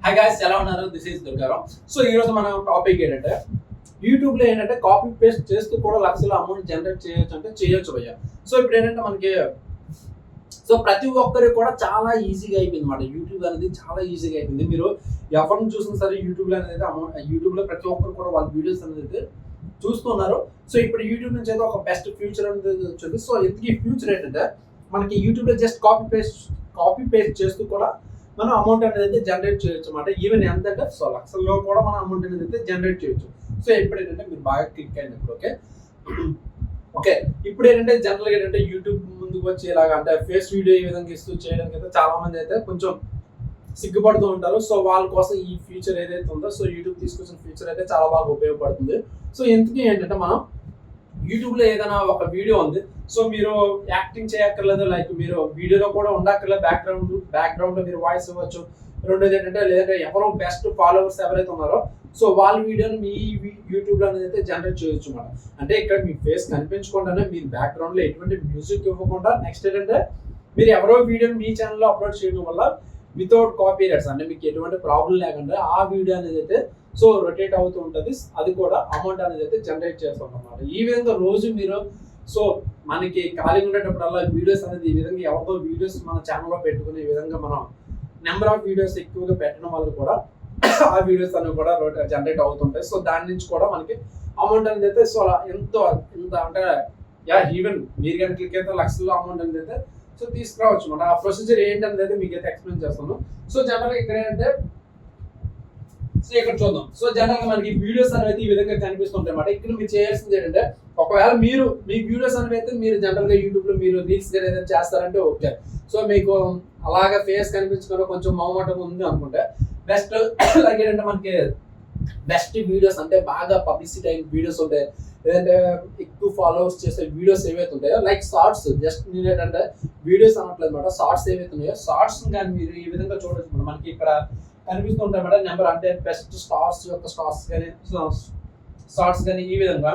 Hi guys, ఎలా ఉన్నారు? This is Durgarao. So ఈ రోజు మన టాపిక్ ఏంటంటే యూట్యూబ్ లో ఏంటంటే కాపీ పేస్ట్ చేస్తూ కూడా లక్షల అమౌంట్ జనరేట్ చేయొచ్చు అంటే చేయొచ్చు భయ్య. సో ఇప్పుడు ఏంటంటే మనకి ప్రతి ఒక్కరికి కూడా చాలా ఈజీగా అయిపోయింది అనమాట. యూట్యూబ్ అనేది చాలా ఈజీగా అయిపోయింది. మీరు ఎవరిని చూసినా సరే యూట్యూబ్ లో అనేది యూట్యూబ్ లో ప్రతి ఒక్కరు కూడా వాళ్ళ వీడియోస్ అనేది చూస్తున్నారు. సో ఇప్పుడు యూట్యూబ్ నుంచి అయితే ఒక బెస్ట్ ఫ్యూచర్ అనేది వచ్చింది. సో ఎందుకు ఫ్యూచర్ ఏంటంటే మనకి యూట్యూబ్ లో జస్ట్ కాపీ పేస్ట్ చేస్తూ కూడా మనం అమౌంట్ అనేది అయితే జనరేట్ చేయొచ్చు అనమాట. ఈవెన్ ఎంతంటే సో లక్షల్లో కూడా మనం అమౌంట్ అనేది అయితే జనరేట్ చేయొచ్చు. సో ఇప్పుడు ఏంటంటే మీరు బాగా క్లిక్ అయినప్పుడు ఓకే ఇప్పుడు ఏంటంటే జనరల్గా ఏంటంటే యూట్యూబ్ ముందుకు వచ్చి ఇలాగ అంటే ఫేస్ వీడియో ఈ విధంగా ఇస్తూ చేయడానికి అయితే చాలా మంది అయితే కొంచెం సిగ్గుపడుతూ ఉంటారు. సో వాళ్ళ కోసం ఈ ఫ్యూచర్ ఏదైతే ఉందో సో యూట్యూబ్ తీసుకొచ్చిన ఫ్యూచర్ అయితే చాలా బాగా ఉపయోగపడుతుంది. సో ఎందుకు ఏంటంటే మనం యూట్యూబ్ లో ఏదైనా ఒక వీడియో ఉంది, సో మీరు యాక్టింగ్ చేయక్కర్లేదు, లైక్ మీరు వీడియోలో కూడా ఉండక్కర్లేదు, బ్యాక్గ్రౌండ్ లో మీరు వాయిస్ ఇవ్వచ్చు. రెండోది ఏంటంటే లేదంటే ఎవరో బెస్ట్ ఫాలోవర్స్ ఎవరైతే ఉన్నారో సో వాళ్ళ వీడియోని మీ యూట్యూబ్ లో అనేది అయితే జనరేట్ చేయొచ్చు అన్నమాట. అంటే ఇక్కడ మీ ఫేస్ కనిపించకుండానే మీరు బ్యాక్గ్రౌండ్ లో ఎటువంటి మ్యూజిక్ ఇవ్వకుండా నెక్స్ట్ ఏంటంటే మీరు ఎవరో వీడియోని మీ ఛానల్లో అప్లోడ్ చేయడం వల్ల వితౌట్ కాపీ రైట్స్ అంటే మీకు ఎటువంటి ప్రాబ్లం లేకుండా ఆ వీడియో అనేది అయితే సో రొటేట్ అవుతూ ఉంటుంది. అది కూడా అమౌంట్ అనేది అయితే జనరేట్ చేస్తాం అన్నమాట. ఈ విధంగా రోజు మీరు సో మనకి ఖాళీ ఉండేటప్పుడల్లా వీడియోస్ అనేది ఈ విధంగా ఎవరితో వీడియోస్ మన ఛానల్లో పెట్టుకుని ఈ విధంగా మనం నెంబర్ ఆఫ్ వీడియోస్ ఎక్కువగా పెట్టడం వల్ల కూడా ఆ వీడియోస్ అనేవి కూడా జనరేట్ అవుతుంటాయి. సో దాని నుంచి కూడా మనకి అమౌంట్ అనేది అయితే సో ఇంత అంటే ఈవెన్ మీరు కానీ క్లిక్ అయితే లక్షల్లో అమౌంట్ అనేది అయితే సో తీసుకురావచ్చు అనమాట. ఆ ప్రొసీజర్ ఏంటనేది అయితే మీకు అయితే ఎక్స్ప్లెయిన్ చేస్తాను. సో జనరల్గా ఇక్కడ ఏంటంటే సో ఇక్కడ చూద్దాం. సో జనరల్ గా మనకి వీడియోస్ అనేవి ఈ విధంగా కనిపిస్తుంటాయి అన్నమాట. ఇక్కడ మీరు చేయాల్సింది ఏంటంటే ఒకవేళ మీరు మీ వీడియోస్ అనేవి అయితే మీరు జనరల్ గా యూట్యూబ్ లో మీరు రీల్స్ ఏదైతే చేస్తారంటే ఓకే. సో మీకు అలాగా ఫేస్ కనిపించుకోవడం కొంచెం మొహమాటం ఉంది అనుకుంటే బెస్ట్ లైక్ ఏంటంటే మనకి బెస్ట్ వీడియోస్ అంటే బాగా పబ్లిసిటీ అయిన వీడియోస్ ఉంటాయి, లేదంటే ఎక్కువ ఫాలోవర్స్ చేసే వీడియోస్ ఏవైతే ఉంటాయో లైక్ షార్ట్స్, జస్ట్ నేను ఏంటంటే వీడియోస్ అనట్లేదు అనమాట. షార్ట్స్ ఏవైతే ఉన్నాయో షార్ట్స్ కానీ మీరు ఈ విధంగా చూడొచ్చు. మనకి ఇక్కడ కనిపిస్తుంటాయి మేడం నెంబర్ అంటే బెస్ట్ స్టార్స్ యొక్క స్టార్స్ కానీ షార్ట్స్ కానీ ఈ విధంగా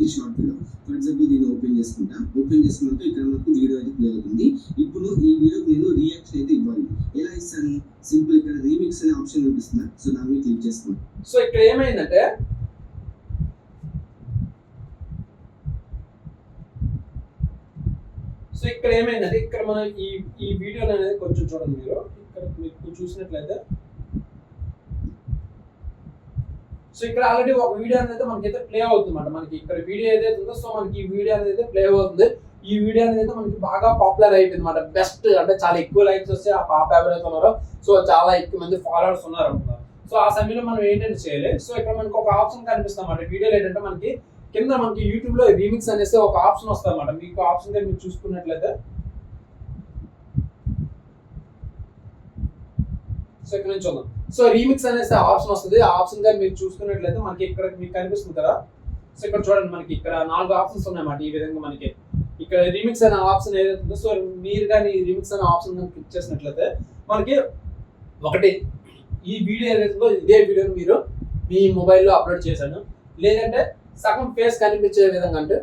ఈ షార్ట్ వీడియో ఫర్ ఎగ్జాంపుల్ నేను ఓపెన్ చేసుకున్నాక ఇక్కడ మనకు వీడియో అయితే ప్లే అవుతుంది. ఇప్పుడు ఈ వీడియోకి నేను రియాక్షన్ అయితే ఇవ్వాలి. ఎలా ఇస్తాను? సింపుల్ ఇక్కడ రీమిక్స్ అనే ఆప్షన్ కనిపిస్తుంది. సో దాని మీద క్లిక్ చేసుకోండి. సో ఇక్కడ ఏమైందంటే ఇక్కడ మనం ఈ వీడియో అనేది కొంచెం చూడండి. మీరు ఇక్కడ మీకు చూసినట్లయితే సో ఇక్కడ ఆల్రెడీ ఒక వీడియో అనేది మనకైతే ప్లే అవుతుంది అనమాట. మనకి ఇక్కడ వీడియో ఏదైతే ఉందో సో మనకి ఈ వీడియో అనేది ప్లే అవుతుంది. ఈ వీడియో అనేది మనకి బాగా పాపులర్ అయిపోయింది అనమాట. బెస్ట్ అంటే చాలా ఎక్కువ లైక్స్ వస్తే ఆ పాప ఎవరైతే ఉన్నారో సో చాలా ఎక్కువ మంది ఫాలోవర్స్ ఉన్నారు అనుకుంటారు. సో ఆ సమయంలో మనం ఏంటంటే చేయాలి. సో ఇక్కడ మనకి ఒక ఆప్షన్ కనిపిస్తుంది అన్నమాట. వీడియోలో ఏంటంటే మనకి కింద మనకి యూట్యూబ్ లో రీమిక్స్ అనేసి ఒక ఆప్షన్ వస్తుంది అనమాట. మీకు ఆప్షన్ మీరు చూసుకున్నట్లయితే సో ఇక్కడ నుంచి చూద్దాం. సో రీమిక్స్ అనేసి ఆప్షన్ వస్తుంది. ఆ ఆప్షన్ కానీ మీరు చూసుకున్నట్లయితే మనకి ఇక్కడ మీకు కనిపిస్తుంది కదా. సో ఇక్కడ చూడండి మనకి ఇక్కడ 4 ఆప్షన్స్ ఉన్నాయన్నమాట. ఈ విధంగా మనకి ఇక్కడ రీమిక్స్ అనే ఆప్షన్ ఏదైతే ఉందో సో మీరు కానీ రీమిక్స్ అనే ఆప్షన్ కానీ క్లిక్ చేసినట్లయితే మనకి ఒకటి ఈ వీడియో ఏదైతే ఉందో ఇదే వీడియోని మీరు మీ మొబైల్లో అప్లోడ్ చేశాను, లేదంటే సగం ఫేస్ కనిపించే విధంగా అంటే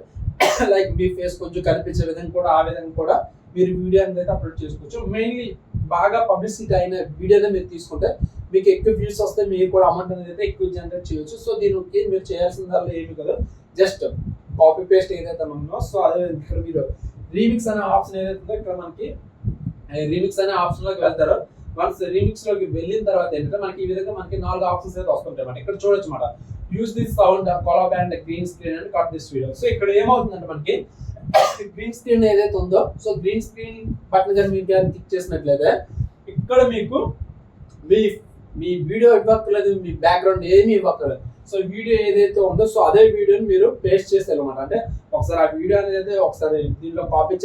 లైక్ మీ ఫేస్ కొంచెం కనిపించే విధంగా కూడా ఆ విధంగా కూడా మీరు వీడియో అనేది అప్లోడ్ చేసుకోవచ్చు. మెయిన్లీ బాగా పబ్లిసిటీ అయిన వీడియోనే మీరు తీసుకుంటే మీకు ఎక్కువ వ్యూస్ వస్తే మీరు కూడా అమౌంట్ అనేది అయితే ఎక్కువ జనరేట్ చేయొచ్చు. సో దీనికి మీరు చేయాల్సిందల్లా ఏమి కదా, జస్ట్ కాపీ పేస్ట్ ఏదైతే ఉందో సో అదే ఇక్కడ మీరు రీమిక్స్ అనే ఆప్షన్ ఏదైతే ఉందో ఇక్కడ మనకి రీమిక్స్ అనే ఆప్షన్ లోకి వెళ్తారు. వన్స్ రీమిక్స్ లోకి వెళ్ళిన తర్వాత ఏంటంటే మనకి ఈ విధంగా మనకి 4 ఆప్షన్స్ అయితే వస్తుంటాయి అన్నమాట. ఇక్కడ చూడొచ్చు అన్నమాట. Use this sound, collab and green screen and cut this video. So ఇక్కడ ఏమవుతుందంటే మనకి గ్రీన్ స్క్రీన్ ఏదైతే ఉందో సో గ్రీన్ స్క్రీన్ బటన్ కానీ మీరు క్లిక్ చేసినట్లయితే ఇక్కడ మీకు మీ వీడియో ఇవ్వక్కర్లేదు, మీ బ్యాక్గ్రౌండ్ ఏమీ ఇవ్వక్కర్లేదు. సో వీడియో ఏదైతే ఉందో సో అదే వీడియోని మీరు పేస్ట్ చేస్తారు అనమాట. అంటే ఒకసారి ఆ వీడియో అనేది ఒకసారి దీనిలో కాపీ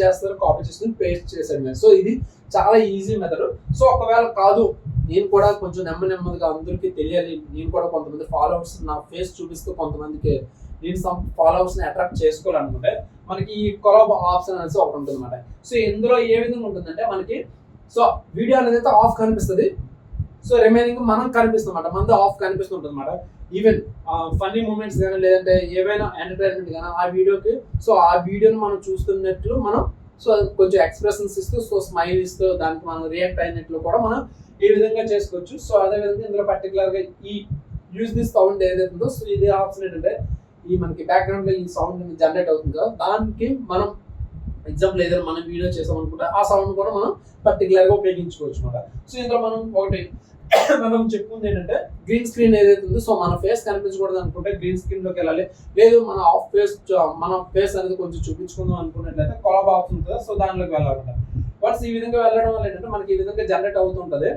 చేసుకుని పేస్ట్ చేశారు. సో ఇది చాలా ఈజీ మెథడ్. సో ఒకవేళ కాదు నేను కూడా కొంచెం నెమ్మదిగా అందరికీ తెలియాలి, నేను కూడా కొంతమంది ఫాలోవర్స్ నా ఫేస్ చూపిస్తూ కొంతమందికి నేను ఫాలోవర్స్ ని అట్రాక్ట్ చేసుకోవాలనుకుంటే మనకి ఈ కొలాబ్ ఆప్షన్ అనేది ఒకటి ఉంటుంది అనమాట. సో ఇందులో ఏ విధంగా ఉంటుందంటే మనకి సో వీడియో అనేది అయితే ఆఫ్ కనిపిస్తుంది. సో రిమైనింగ్ మనం కనిపిస్తుంది అనమాట. మనతో ఆఫ్ కనిపిస్తుంటుంది అనమాట. ఈవెన్ ఫన్నీ మూమెంట్స్ కానీ లేదంటే ఏవైనా ఎంటర్టైన్మెంట్ కానీ ఆ వీడియోకి సో ఆ వీడియోని మనం చూస్తున్నట్లు మనం సో కొంచెం ఎక్స్ప్రెషన్స్ ఇస్తూ సో స్మైల్ ఇస్తూ దానికి మనం రియాక్ట్ అయినట్లు కూడా మనం ఈ విధంగా చేసుకోవచ్చు. సో అదే విధంగా ఇందులో పర్టికులర్ గా ఈ యూజ్ దిస్ సౌండ్ ఏదైతే ఉందో, సో ఇది ఆప్షన్ ఏంటంటే ఈ మనకి బ్యాక్గ్రౌండ్ లో ఈ సౌండ్ జనరేట్ అవుతుంది కదా, దానికి మనం ఎగ్జాంపుల్ ఏదైనా మనం వీడియో చేసాం అనుకుంటే ఆ సౌండ్ కూడా మనం పర్టికులర్ గా ఉపయోగించుకోవచ్చు అనమాట. సో ఇందులో మనం ఒకటి మనం చెప్పుకుంది ఏంటంటే గ్రీన్ స్క్రీన్ ఏదైతే ఉందో, సో మన ఫేస్ కనిపించకూడదు అనుకుంటే గ్రీన్ స్క్రీన్ లోకి వెళ్ళాలి. లేదు మన ఆఫ్ ఫేస్ మన ఫేస్ అనేది కొంచెం చూపించుకుందాం అనుకున్నట్లయితే కొలాబ్ ఆప్షన్ ఉంటుంది, సో దానిలోకి వెళ్ళాలన్నమాట. వన్స్ ఈ విధంగా వెళ్ళడం వల్ల ఏంటంటే మనకి ఈ విధంగా జనరేట్ అవుతుంటది.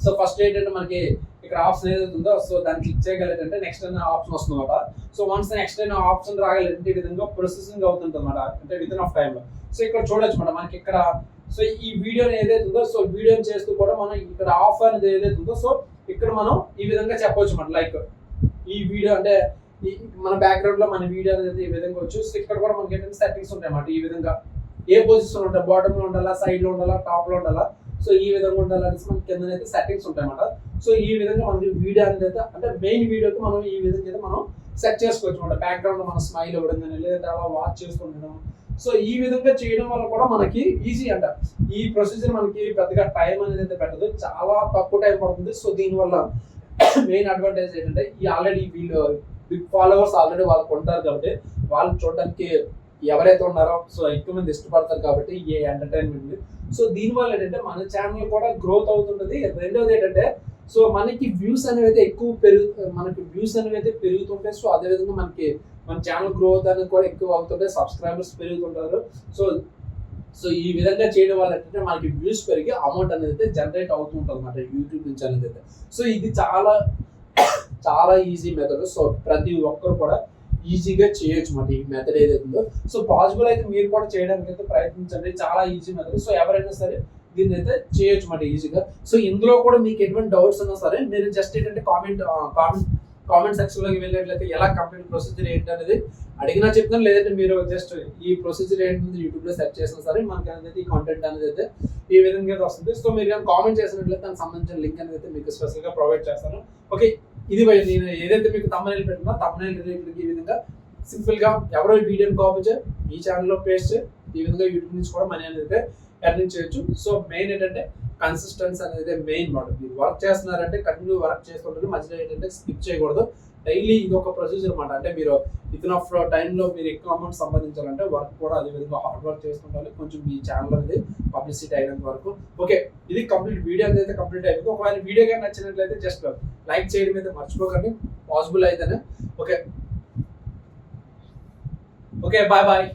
సో ఫస్ట్ ఏంటంటే మనకి ఇక్కడ ఆప్షన్ ఏదైతే ఉందో, సో దాన్ని క్లిక్ చేయగలిగితే నెక్స్ట్ అనే ఆప్షన్ వస్తుంది అనమాట. సో వన్స్ నెక్స్ట్ అనే ఆప్షన్ రాగలిగితే ఈ విధంగా ప్రొసెసింగ్ అవుతుంది అనమాట, అంటే విత్ ఇన్ ఆఫ్ టైమ్ లో. సో ఇక్కడ చూడొచ్చు అనమాట మనకి ఇక్కడ. సో ఈ వీడియోని ఏదైతే ఉందో, సో వీడియోని చేస్తూ కూడా మనం ఇక్కడ ఆఫ్ అనేది ఏదైతే ఉందో, సో ఇక్కడ మనం ఈ విధంగా చెప్పొచ్చు అనమాట. లైక్ ఈ వీడియో అంటే మన బ్యాక్గ్రౌండ్ లో మన వీడియో అనేది ఈ విధంగా వచ్చు. సో ఇక్కడ కూడా మనకి ఏంటంటే సెట్టింగ్స్ ఉంటాయి అన్నమాట. ఈ విధంగా ఏ పొజిషన్ ఉంటాయి, బాటమ్ లో ఉండాలా, సైడ్ లో ఉండాలా, టాప్ లో ఉండాలా, సో ఈ విధంగా ఉండాలనేసి మనకి కింద అయితే సెట్టింగ్స్ ఉంటాయి అన్నమాట. సో ఈ విధంగా మనకి వీడియో అనేది అయితే అంటే మెయిన్ వీడియోకి మనం ఈ విధంగా అయితే మనం సెట్ చేసుకోవచ్చు అనమాట. బ్యాక్గ్రౌండ్ లో మనం స్మైల్ ఇవ్వడం కానీ లేదంటే అలా వాచ్ చేసుకుంటాం. సో ఈ విధంగా చేయడం వల్ల కూడా మనకి ఈజీ అంట. ఈ ప్రొసీజర్ మనకి పెద్దగా టైం అనేది అయితే పెట్టదు, చాలా తక్కువ టైం పడుతుంది. సో దీనివల్ల మెయిన్ అడ్వాంటేజ్ ఏంటంటే ఈ ఆల్రెడీ వీళ్ళు బిగ్ ఫాలోవర్స్ ఆల్రెడీ వాళ్ళకు ఉంటారు కాబట్టి వాళ్ళు చూడడానికి ఎవరైతే ఉన్నారో సో ఎక్కువ మంది ఇష్టపడతారు కాబట్టి ఈ ఎంటర్టైన్మెంట్. సో దీనివల్ల ఏంటంటే మన ఛానల్ కూడా గ్రోత్ అవుతుంటది. రెండోది ఏంటంటే సో మనకి వ్యూస్ అనేవి అయితే పెరుగుతుంటాయి. సో అదే విధంగా మనకి మన ఛానల్ గ్రోత్ అనేది కూడా ఎక్కువ అవుతుంటాయి, సబ్స్క్రైబర్స్ పెరుగుతుంటారు. సో ఈ విధంగా చేయడం వల్ల ఏంటంటే మనకి వ్యూస్ పెరిగి అమౌంట్ అనేది అయితే జనరేట్ అవుతుంటుంది అన్నమాట యూట్యూబ్ నుంచి అనేది అయితే. సో ఇది చాలా చాలా ఈజీ మెథడ్. సో ప్రతి ఒక్కరు కూడా ఈజీగా చేయొచ్చు అన్నమాట ఈ మెథడ్ ఏదైతే ఉందో. సో పాసిబుల్ అయితే మీరు కూడా చేయడానికి అయితే ప్రయత్నించండి, చాలా ఈజీ మెథడ్. సో ఎవరైనా సరే దీన్ని అయితే చేయొచ్చు అన్నమాట ఈజీగా. సో ఇందులో కూడా మీకు ఎటువంటి డౌట్స్ ఉన్నా సరే మీరు జస్ట్ ఏంటంటే కామెంట్ సెక్షన్ లోకి వెళ్ళినట్లయితే ఎలా కంప్లీట్ ప్రొసీజర్ ఏంటి అనేది అడిగినా చెప్తాను, లేదంటే మీరు జస్ట్ ఈ ప్రొసీజర్ ఏంటి యూట్యూబ్ లో సెర్చ్ చేసినా సరే మనకి అనేది ఈ కాంటెంట్ అనేది అయితే ఈ విధంగా వస్తుంది. సో మీరు కామెంట్ చేసినట్లయితే దానికి సంబంధించిన లింక్ అనేది అయితే మీకు స్పెషల్ గా ప్రొవైడ్ చేస్తాను. ఓకే, ఇది నేను ఏదైతే మీకు తమ్మునేల్ పెట్టినా తమ్మునేల్ రిలేటెడ్ ఈ విధంగా సింపుల్ గా ఎవరో వీడియోని కాపీ చేయి ఈ ఛానల్లో పేస్ట్ చేయి, ఈ విధంగా యూట్యూబ్ నుంచి కూడా మనీ అనేది అయితే ఎర్నింగ్ చేయొచ్చు. సో మెయిన్ ఏంటంటే కన్సిస్టెన్సీ అనేది మెయిన్ మోడల్. మీరు వర్క్ చేస్తున్నారంటే కంటిన్యూ వర్క్ చేసుకుంటారు, మధ్యలో ఏంటంటే స్కిప్ చేయకూడదు. డైలీ ఇది ఒక ప్రొసీజర్ అనమాట. అంటే మీరు విత్ ఆఫ్ టైంలో మీరు ఎక్కువ అమౌంట్ సంపాదించాలంటే వర్క్ కూడా అదే విధంగా హార్డ్ వర్క్ చేసుకుంటారు, కొంచెం మీ ఛానల్ అనేది పబ్లిసిటీ అయినంత వరకు. ఓకే, ఇది కంప్లీట్ వీడియో అయితే కంప్లీట్ అయిపోయింది. ఒకవేళ వీడియో కానీ నచ్చినట్లయితే జస్ట్ లైక్ చేయడం అయితే మర్చిపోకండి, పాసిబుల్ అయితేనే. Okay, bye bye.